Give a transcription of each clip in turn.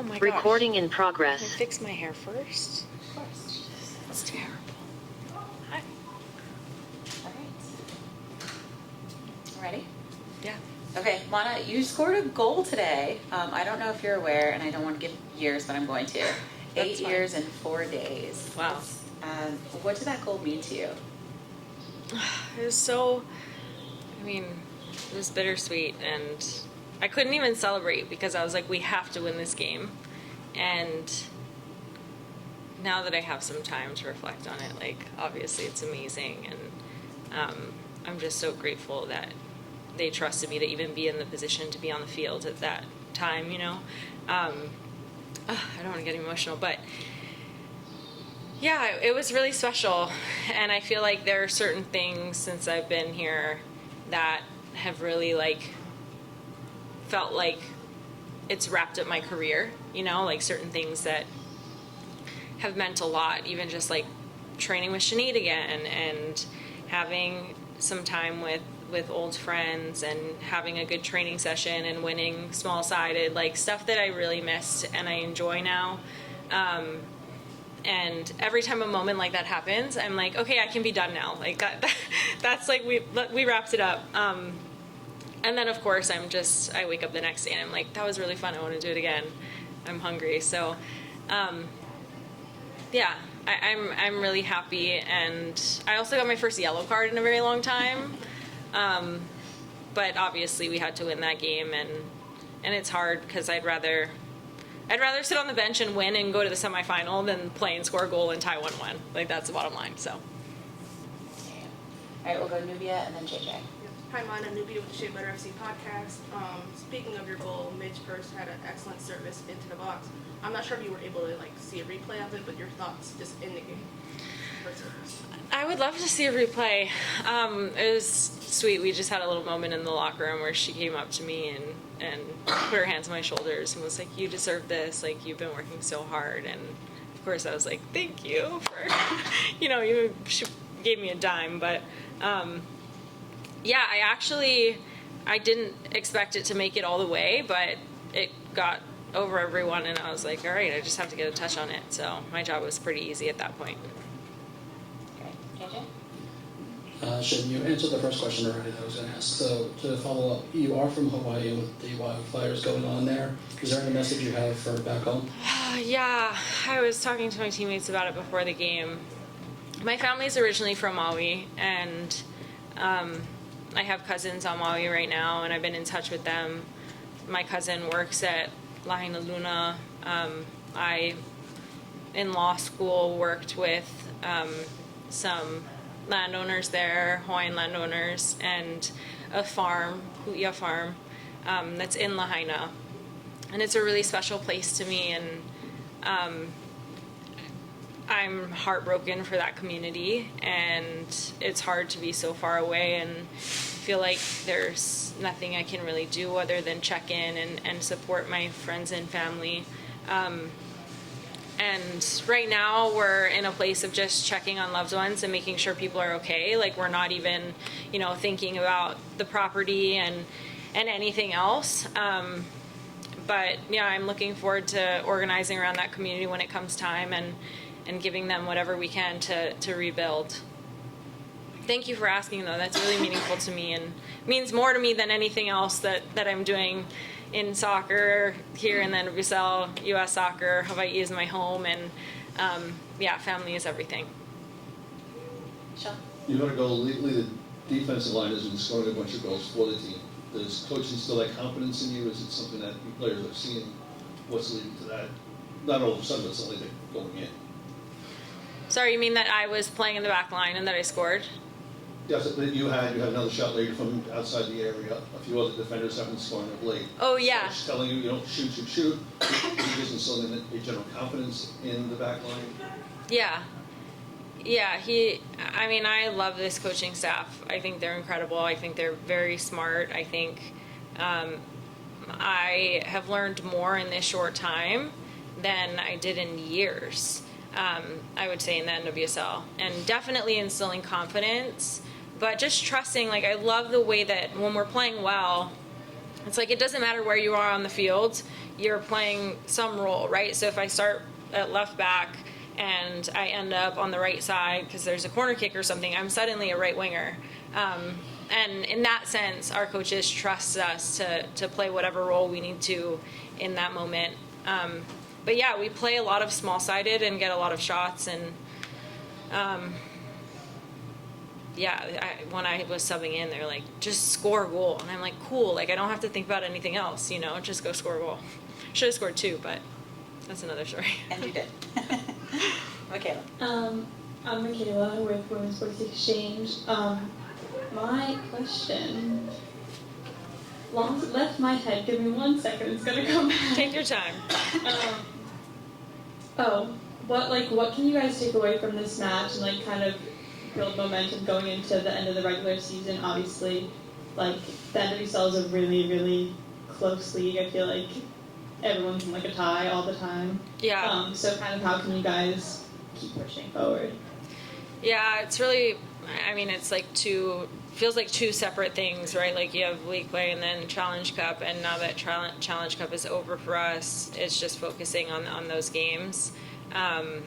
Oh my gosh. Recording in Can I progress. fix my hair first? Of course. That's terrible. Hi. All right. Ready? Yeah. Okay, Mana, you scored a goal today. I don't know if you're aware, and I don't want to give years, but I'm going to. 8 fine. years and 4 days. Wow. What did that goal mean to you? It was so, I mean, it was bittersweet, and I couldn't even celebrate because I was like, we have to win this game. And now that I have some time to reflect on it, like, obviously it's amazing, and I'm just so grateful that they trusted me to even be in the position to be on the field at that time, you know. I don't want to get emotional, but yeah, it was really special, and I feel like there are certain things since I've been here that have really, like, felt like it's wrapped up my career, you know, like certain things that have meant a lot, even just like training with Sinead again and having some time with old friends and having a good training session and winning small-sided, like stuff that I really missed and I enjoy now. And every time a moment like that happens, I'm like, okay, I can be done now. Like that's like we wrapped it up. And then of course I wake up the next day and I'm like, that was really fun. I want to do it again. I'm hungry. So, yeah, I'm really happy. And I also got my first yellow card in a very long time. But obviously we had to win that game, and it's hard because I'd rather sit on the bench and win and go to the semifinal than play and score a goal and tie 1-1. Like, that's the bottom line. So. All right, we'll go Nubia and then JJ. Hi, Mana, Nubia with the Shea Butter FC podcast. Speaking of your goal, Midge Hurst had an excellent service into the box. I'm not sure if you were able to see a replay of it, but your thoughts just in the game. I would love to see a replay. It was sweet. We just had a little moment in the locker room where she came up to me and put her hands on my shoulders and was like, you deserve this. Like, you've been working so hard. And of course I was like, thank you for, she gave me a dime. But yeah, I didn't expect it to make it all the way, but it got over everyone, and I was like, all right, I just have to get a touch on it. So my job was pretty easy at that point. Okay, JJ? Shim, you answered the first question already that I was going to ask. So to follow up, you are from Hawaii with the wildfires going on there. Is there any message you have for back home? Yeah, I was talking to my teammates about it before the game. My family's originally from Maui, and I have cousins on Maui right now, and I've been in touch with them. My cousin works at Lahaina Luna. I, in law school, worked with some landowners there, Hawaiian landowners, and a farm, Huia Farm, that's in Lahaina. And it's a really special place to me, and I'm heartbroken for that community, and it's hard to be so far away and feel like there's nothing I can really do other than check in and support my friends and family. And right now we're in a place of just checking on loved ones and making sure people are okay. Like, we're not even, thinking about the property and anything else. But yeah, I'm looking forward to organizing around that community when it comes time and giving them whatever we can to rebuild. Thank you for asking, though. That's really meaningful to me and means more to me than anything else that I'm doing in soccer here in the NWSL, U.S. soccer. Hawaii is my home, and yeah, family is everything. Sean? You got to go lead the defensive line has been scoring a bunch of goals for the team. Does coaching still have confidence in you? Is it something that you players are seeing? What's leading to that? Not all of a sudden, but suddenly they're going in. Sorry, you mean that I was playing in the back line and that I scored? Yes, you had another shot later from outside the area. A few other defenders haven't scored of late. Oh, yeah. So she's telling you don't shoot. You just instilling a general confidence in the back line. Yeah. Yeah, I love this coaching staff. I think they're incredible. I think they're very smart. I think I have learned more in this short time than I did in years, I would say, in the NWSL. And definitely instilling confidence, but just trusting. Like, I love the way that when we're playing well, it's like it doesn't matter where you are on the field. you're playing some role, right? So if I start at left back and I end up on the right side because there's a corner kick or something, I'm suddenly a right winger. And in that sense, our coaches trust us to play whatever role we need to in that moment. But yeah, we play a lot of small-sided and get a lot of shots. And when I was subbing in, they're like, just score a goal. And I'm like, cool. Like, I don't have to think about anything else, just go score a goal. Should have scored 2, but that's another story. And you did. Michaela. I'm Michaela with Women's Sports Exchange. My question left my head. Give me 1 second. It's gonna come back. Take your time. What can you guys take away from this match and kind of build momentum going into the end of the regular season? Obviously, the NWSL is a really, really close league. I feel like everyone's in a tie all the time. Yeah. So kind of how can you guys keep pushing forward? Yeah, it's really, it's feels like 2 separate things, right? Like you have league play and then Challenge Cup, and now that Challenge Cup is over for us, it's just focusing on those games. And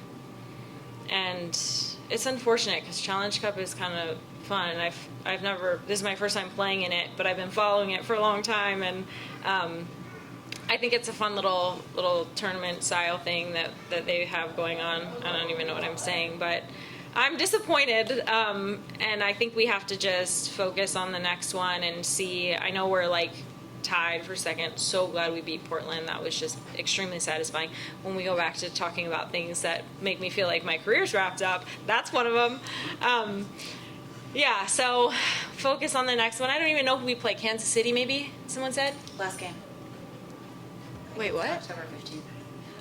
it's unfortunate because Challenge Cup is kind of fun, and I've never, this is my first time playing in it, but I've been following it for a long time, and I think it's a fun little tournament style thing that they have going on. I don't even know what I'm saying, but I'm disappointed, and I think we have to just focus on the next one and see. I know we're tied for second. So glad we beat Portland. That was just extremely satisfying. When we go back to talking about things that make me feel like my career's wrapped up, that's one of them. So focus on the next one. I don't even know who we play. Kansas City, maybe? Someone said? Last game. Wait, what? October 15th.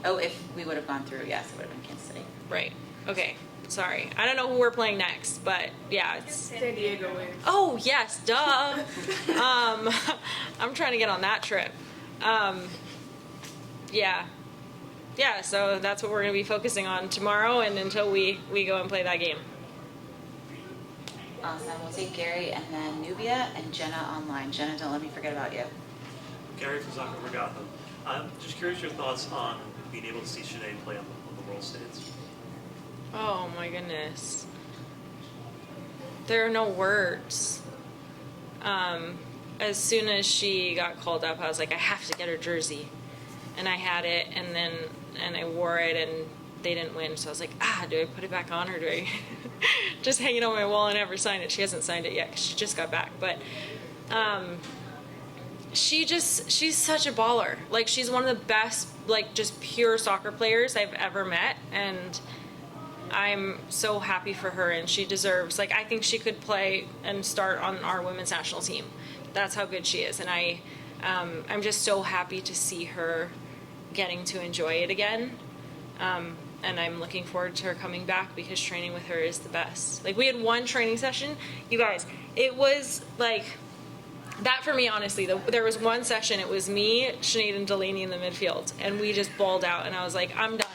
Oh, if we would have gone through, yes, it would have been Kansas City. Right. Okay. Sorry. I don't know who we're playing next, but yeah, it's San Diego wins. Oh, yes, duh. I'm trying to get on that trip. So that's what we're going to be focusing on tomorrow and until we go and play that game. Awesome. We'll take Gary and then Nubia and Jenna online. Jenna, don't let me forget about you. Gary from Soccer for Gotham. I'm just curious your thoughts on being able to see Sinead play on the world stage. Oh my goodness. There are no words. As soon as she got called up, I was like, I have to get her jersey. And I had it, and I wore it, and they didn't win. So I was like, do I put it back on, or do I just hang it on my wall and never sign it? She hasn't signed it yet because she just got back. But she's such a baller. She's one of the best, just pure soccer players I've ever met. And I'm so happy for her, and she deserves, I think she could play and start on our women's national team. That's how good she is, and I'm just so happy to see her getting to enjoy it again, and I'm looking forward to her coming back because training with her is the best. We had one training session, you guys, it was that for me, honestly, there was one session, it was me, Sinead, and Delaney in the midfield, and we just balled out, and I was like, I'm done.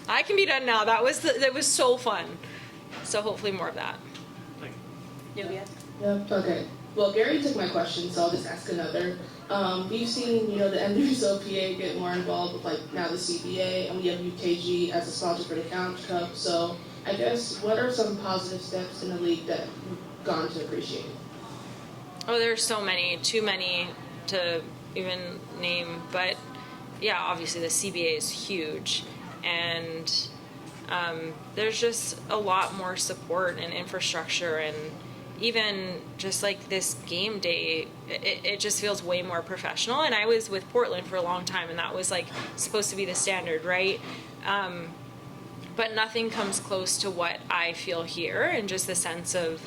I can be done now. That was so fun. So hopefully more of that. Thank you. Nubia? Yep. Okay. Well, Gary took my question, so I'll just ask another. We've seen, the NWSL PA get more involved with, now the CBA, and we have UKG as a sponsor for the Challenge Cup. So I guess, what are some positive steps in the league that you've gone to appreciate? Oh, there's so many. Too many to even name. But, yeah, obviously the CBA is huge. And there's just a lot more support and infrastructure, and even just this game day, it just feels way more professional. And I was with Portland for a long time, and that was supposed to be the standard, right? But nothing comes close to what I feel here, and just the sense of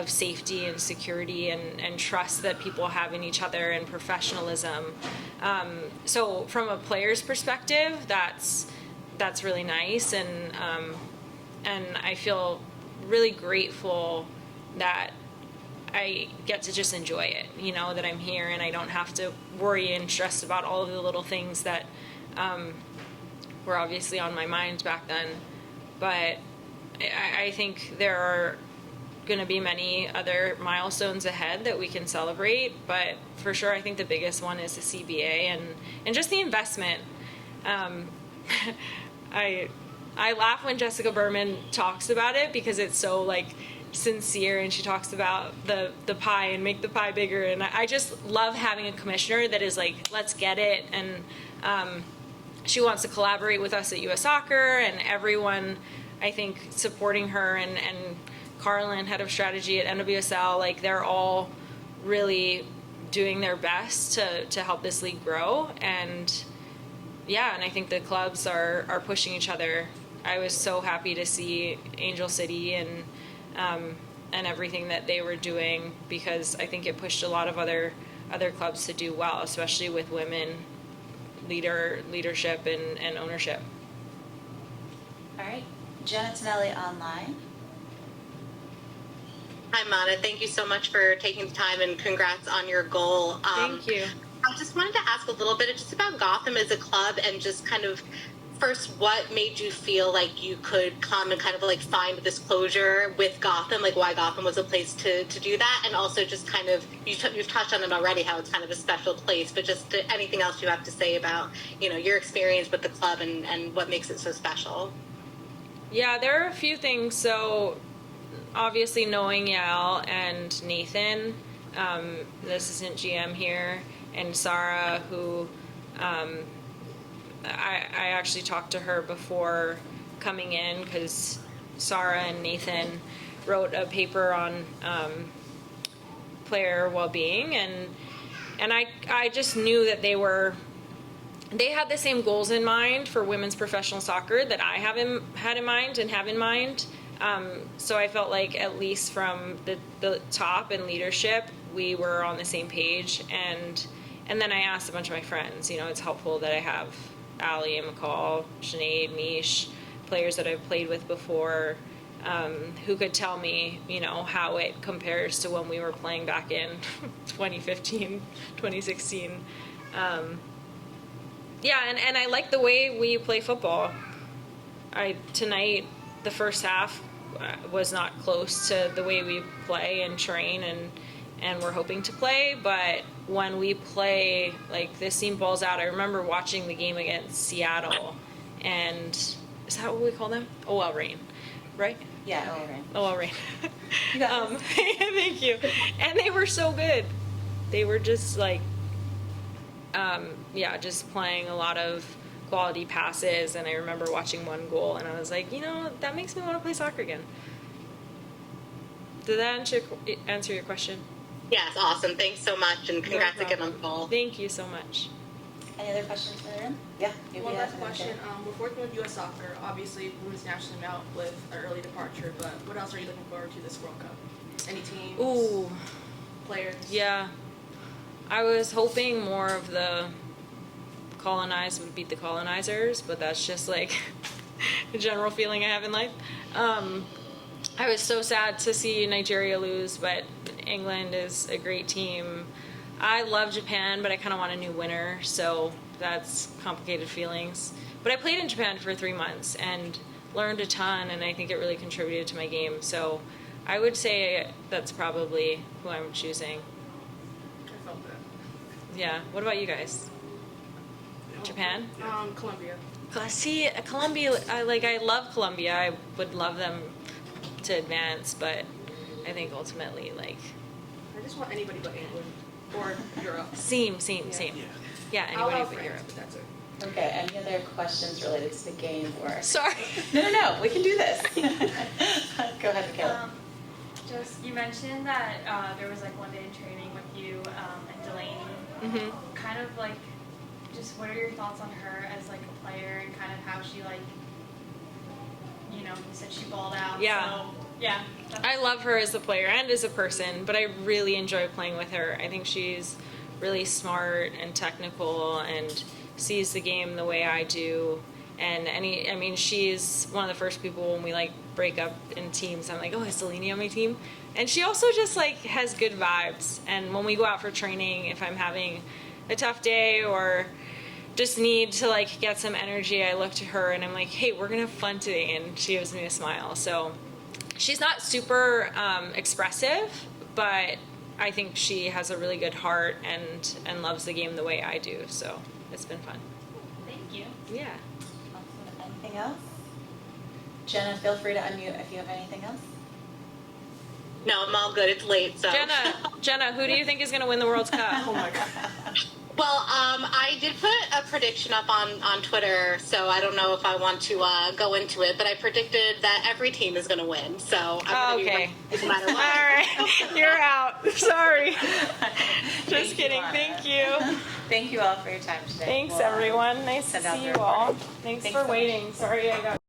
safety and security and trust that people have in each other, and professionalism. So from a player's perspective, that's really nice, and I feel really grateful that I get to just enjoy it, that I'm here and I don't have to worry and stress about all of the little things that were obviously on my mind back then. But I think there are going to be many other milestones ahead that we can celebrate, but for sure I think the biggest one is the CBA and just the investment. I laugh when Jessica Berman talks about it because it's so like sincere, and she talks about the pie and make the pie bigger, and I just love having a commissioner that is like, let's get it, and she wants to collaborate with us at US Soccer and everyone, I think, supporting her, and Carlin, head of strategy at NWSL, like they're all really doing their best to help this league grow. And yeah, and I think the clubs are pushing each other. I was so happy to see Angel City and everything that they were doing, because I think it pushed a lot of other clubs to do well, especially with women leadership and ownership. All right, Jenna Tonelli online. Hi, Mana. Thank you so much for taking the time, and congrats on your goal. Thank you. I just wanted to ask a little bit just about Gotham as a club, and just kind of first, what made you feel like you could come and kind of like find this closure with Gotham, like why Gotham was a place to do that, and also just kind of, you've touched on it already, how it's kind of a special place, but just anything else you have to say about, you know, your experience with the club and what makes it so special. Yeah, there are a few things. So obviously knowing Yael and Nathan, the assistant GM here, and Sarah, who I actually talked to her before coming in, because Sarah and Nathan wrote a paper on player well-being, and I just knew that they had the same goals in mind for women's professional soccer that I had in mind and have in mind. So I felt like, at least from the top and leadership, we were on the same page. And then I asked a bunch of my friends. You know, it's helpful that I have Allie and McCall, Sinead, Mish, players that I've played with before, who could tell me, you know, how it compares to when we were playing back in 2015, 2016. Yeah, and I like the way we play football. Tonight, the first half was not close to the way we play and train and we're hoping to play, but when we play, like, this team balls out. I remember watching the game against Seattle, and is that what we call them? OL Reign, right? Yeah, OL Reign. OL Reign. You got this. Thank you. And they were so good. They were just like, just playing a lot of quality passes, and I remember watching one goal, and I was like, you know, that makes me want to play soccer again. Did that answer your question? Yes, awesome. Thanks so much, and congrats No again on problem. the goal. Thank you so much. Any other questions for the room? Yeah. One last question. We're working with US Soccer. Obviously, women's national team out with an early departure, but what else are you looking forward to this World Cup? Any teams? Ooh. Players? Yeah. I was hoping more of the colonized would beat the colonizers, but that's just like the general feeling I have in life. I was so sad to see Nigeria lose, but England is a great team. I love Japan, but I kind of want a new winner, so that's complicated feelings. But I played in Japan for 3 months and learned a ton, and I think it really contributed to my game. So I would say that's probably who I'm choosing. I felt that. Yeah. What about you guys? Japan? Colombia. See, Colombia, I love Colombia. I would love them to advance, but I think ultimately, like... I just want anybody but England or Europe. Same. Yeah, I'll anybody have but France, Europe. but that's it. Okay, any other questions related to the game or? Sorry. No, we can do this. Go ahead, Michaela. You mentioned that there was like one day in training with you and Delaney. Mm-hmm. Kind of like, just what are your thoughts on her as like a player and kind of how she like, you know, you said she balled out. Yeah. So, yeah. I love her as a player and as a person, but I really enjoy playing with her. I think she's really smart and technical and sees the game the way I do. And she's one of the first people when we like break up in teams. I'm like, oh, is Delaney on my team? And she also just like has good vibes. And when we go out for training, if I'm having a tough day or just need to like get some energy, I look to her and I'm like, hey, we're gonna have fun today, and she gives me a smile. So she's not super expressive, but I think she has a really good heart and loves the game the way I do. So it's been fun. Thank you. Yeah. Awesome. Anything else? Jenna, feel free to unmute if you have anything else. No, I'm all good. It's late, so. Jenna, who do you think is going to win the World Cup? Oh my god. Well, I did put a prediction up on Twitter, so I don't know if I want to go into it, but I predicted that every team is going to win, so I'm going to Okay. be no matter what. All right, you're out. Sorry. Just kidding. Anna. Thank you. Thank you all for your time today. Thanks, We'll, everyone. Nice to send out see the you all. report. Thanks Thanks for so much. waiting. Sorry I got